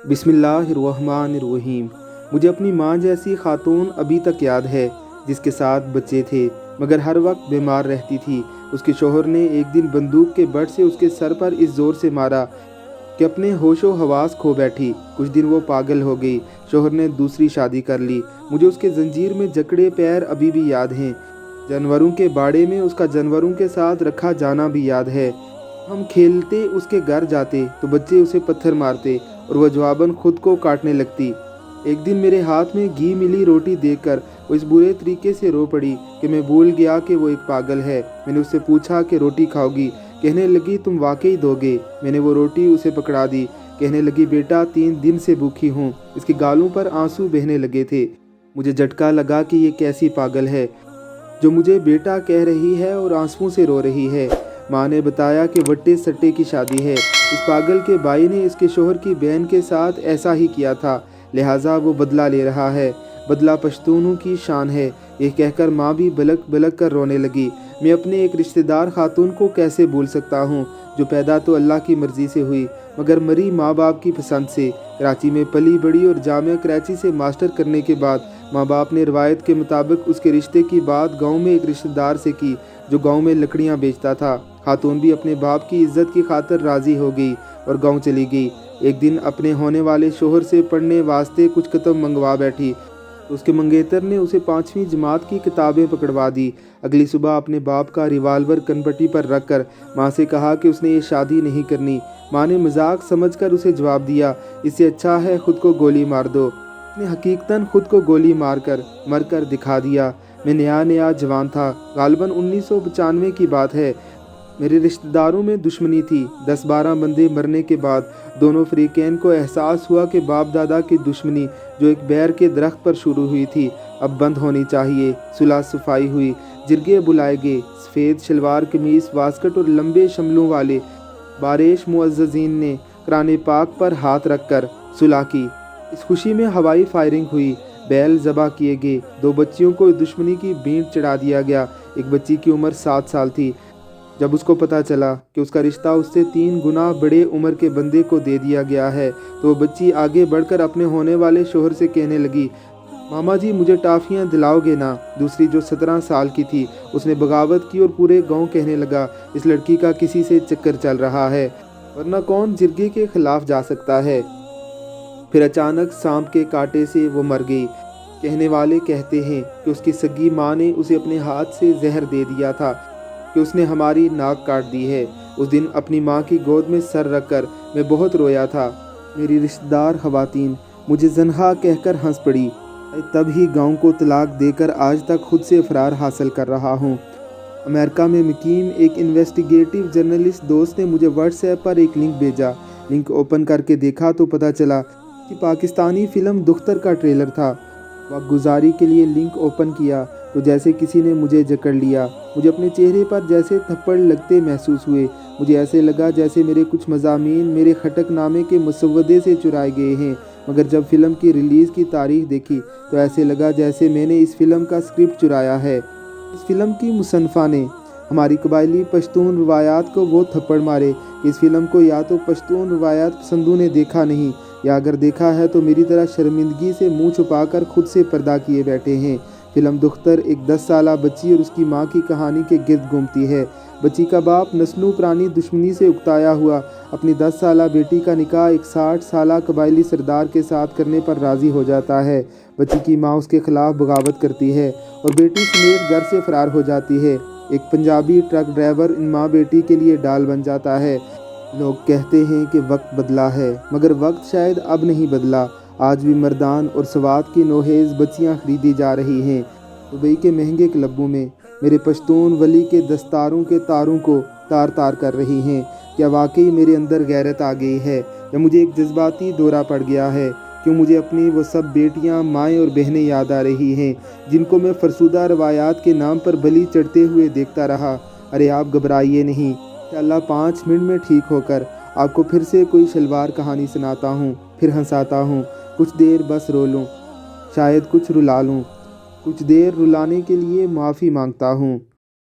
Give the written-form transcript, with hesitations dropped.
बिस्मिल्लाहिर्रहमानिर्रहीम। मुझे अपनी माँ जैसी खातून अभी तक याद है, जिसके साथ बच्चे थे मगर हर वक्त बीमार रहती थी। उसके शोहर ने एक दिन बंदूक के बट से उसके सर पर इस ज़ोर से मारा कि अपने होशो हवास खो बैठी। कुछ दिन वो पागल हो गई। शोहर ने दूसरी शादी कर ली। मुझे उसके जंजीर में जकड़े पैर अभी भी याद हैं। जानवरों के बाड़े में उसका जानवरों के साथ रखा जाना भी याद है। हम खेलते उसके घर जाते तो बच्चे उसे पत्थर मारते और वह जवाबन खुद को काटने लगती। एक दिन मेरे हाथ में घी मिली रोटी देखकर वो इस बुरे तरीके से रो पड़ी कि मैं भूल गया कि वो एक पागल है। मैंने उससे पूछा कि रोटी खाओगी? कहने लगी तुम वाकई दोगे। मैंने वो रोटी उसे पकड़ा दी। कहने लगी बेटा 3 दिन से भूखी हूँ। इसके गालों पर आंसू बहने लगे थे। मुझे झटका लगा कि ये कैसी पागल है जो मुझे बेटा कह रही है और आंसुओं से रो रही है। माँ ने बताया कि वट्टे सट्टे की शादी है। इस पागल के भाई ने इसके शोहर की बहन के साथ ऐसा ही किया था, लिहाजा वो बदला ले रहा है। बदला पश्तूनों की शान है। ये कहकर माँ भी बलक बलक कर रोने लगी। मैं अपने एक रिश्तेदार खातून को कैसे भूल सकता हूँ जो पैदा तो अल्लाह की मर्ज़ी से हुई मगर मरी माँ बाप की पसंद से। कराची में पली बड़ी और जामिया कराची से मास्टर करने के बाद माँ बाप ने रवायत के मुताबिक उसके रिश्ते की बात गांव में एक रिश्तेदार से की जो गांव में लकड़ियाँ बेचता था। खातून भी अपने बाप की इज्जत की खातिर राज़ी हो गई और गांव चली गई। एक दिन अपने होने वाले शोहर से पढ़ने वास्ते कुछ किताब मंगवा बैठी तो उसके मंगेतर ने उसे 5वीं जमात की किताबें पकड़वा दी। अगली सुबह अपने बाप का रिवाल्वर कनपट्टी पर रख कर माँ से कहा कि उसने ये शादी नहीं करनी। माँ ने मजाक समझकर उसे जवाब दिया इससे अच्छा है खुद को गोली मार दो। उसने हकीकतन खुद को गोली मारकर मर कर दिखा दिया। मैं नया जवान था, गालबन 1995 की बात है। मेरे रिश्तेदारों में दुश्मनी थी। 10-12 बंदे मरने के बाद दोनों फरीकैन को एहसास हुआ कि बाप दादा की दुश्मनी जो एक बैर के दरख्त पर शुरू हुई थी अब बंद होनी चाहिए। सुलह सफाई हुई, जिरगे बुलाए गए। सफ़ेद शलवार कमीज वास्कट और लंबे शमलों वाले बारिश मुअज़्ज़ज़ीन ने कुरान पाक पर हाथ रखकर सुलह की। इस खुशी में हवाई फायरिंग हुई, बैल ज़बा किए गए। 2 बच्चियों को दुश्मनी की बींट चढ़ा दिया गया। एक बच्ची की उम्र 7 साल थी। जब उसको पता चला कि उसका रिश्ता उससे 3 गुना बड़े उम्र के बंदे को दे दिया गया है तो वो बच्ची आगे बढ़कर अपने होने वाले शोहर से कहने लगी मामा जी मुझे टाफियाँ दिलाओगे ना? दूसरी जो 17 साल की थी उसने बगावत की और पूरे गांव कहने लगा इस लड़की का किसी से चक्कर चल रहा है, वरना कौन जिरगे के खिलाफ जा सकता है। फिर अचानक सांप के कांटे से वो मर गई। कहने वाले कहते हैं कि उसकी सगी माँ ने उसे अपने हाथ से जहर दे दिया था कि उसने हमारी नाक काट दी है। उस दिन अपनी माँ की गोद में सर रखकर मैं बहुत रोया था। मेरी रिश्तेदार खवातीन मुझे जन्हा कहकर हंस पड़ी। तब ही गांव को तलाक देकर आज तक खुद से फरार हासिल कर रहा हूँ। अमेरिका में मुकीम एक इन्वेस्टिगेटिव जर्नलिस्ट दोस्त ने मुझे व्हाट्सएप पर एक लिंक भेजा। लिंक ओपन करके देखा तो पता चला कि पाकिस्तानी फ़िल्म दुख्तर का ट्रेलर था। वक्त गुजारी के लिए लिंक ओपन किया तो जैसे किसी ने मुझे जकड़ लिया। मुझे अपने चेहरे पर जैसे थप्पड़ लगते महसूस हुए। मुझे ऐसे लगा जैसे मेरे कुछ मज़ामीन मेरे खटक नामे के मुसव्वदे से चुराए गए हैं। मगर जब फ़िल्म की रिलीज़ की तारीख देखी तो ऐसे लगा जैसे मैंने इस फ़िल्म का स्क्रिप्ट चुराया है। इस फ़िल्म की मुसन्फ़ा ने हमारी कबायली पश्तून रवायात को वो थप्पड़ मारे कि इस फ़िल्म को या तो पश्तून रवायात पसंदों ने देखा नहीं या अगर देखा है तो मेरी तरह शर्मिंदगी से मुँह छुपाकर खुद से पर्दा किए बैठे हैं। फ़िल्म दुख्तर एक 10 साला बच्ची और उसकी माँ की कहानी के गिर्द घूमती है। बच्ची का बाप नस्लों पुरानी दुश्मनी से उकताया हुआ अपनी 10 साला बेटी का निकाह एक 60 साला कबायली सरदार के साथ करने पर राज़ी हो जाता है। बच्ची की माँ उसके खिलाफ बगावत करती है और बेटी समेत घर से फरार हो जाती है। एक पंजाबी ट्रक ड्राइवर इन माँ बेटी के लिए डाल बन जाता है। लोग कहते हैं कि वक्त बदला है मगर वक्त शायद अब नहीं बदला। आज भी मर्दान और सवात की नोहेज़ बच्चियाँ खरीदी जा रही हैं दुबई के महंगे क्लबों में। मेरे पश्तून वली के दस्तारों के तारों को तार तार कर रही हैं। क्या वाकई मेरे अंदर गैरत आ गई है या मुझे एक जज्बाती दौरा पड़ गया है? क्यों मुझे अपनी वो सब बेटियां, माएँ और बहनें याद आ रही हैं जिनको मैं फरसुदा रवायात के नाम पर बलि चढ़ते हुए देखता रहा। अरे आप घबराइए नहीं, इंशाअल्लाह 5 मिनट में ठीक होकर आपको फिर से कोई शलवार कहानी सुनाता हूँ, फिर हंसाता हूँ। कुछ देर बस रो लूँ, शायद कुछ रुला लूँ। कुछ देर रुलाने के लिए माफ़ी मांगता हूँ।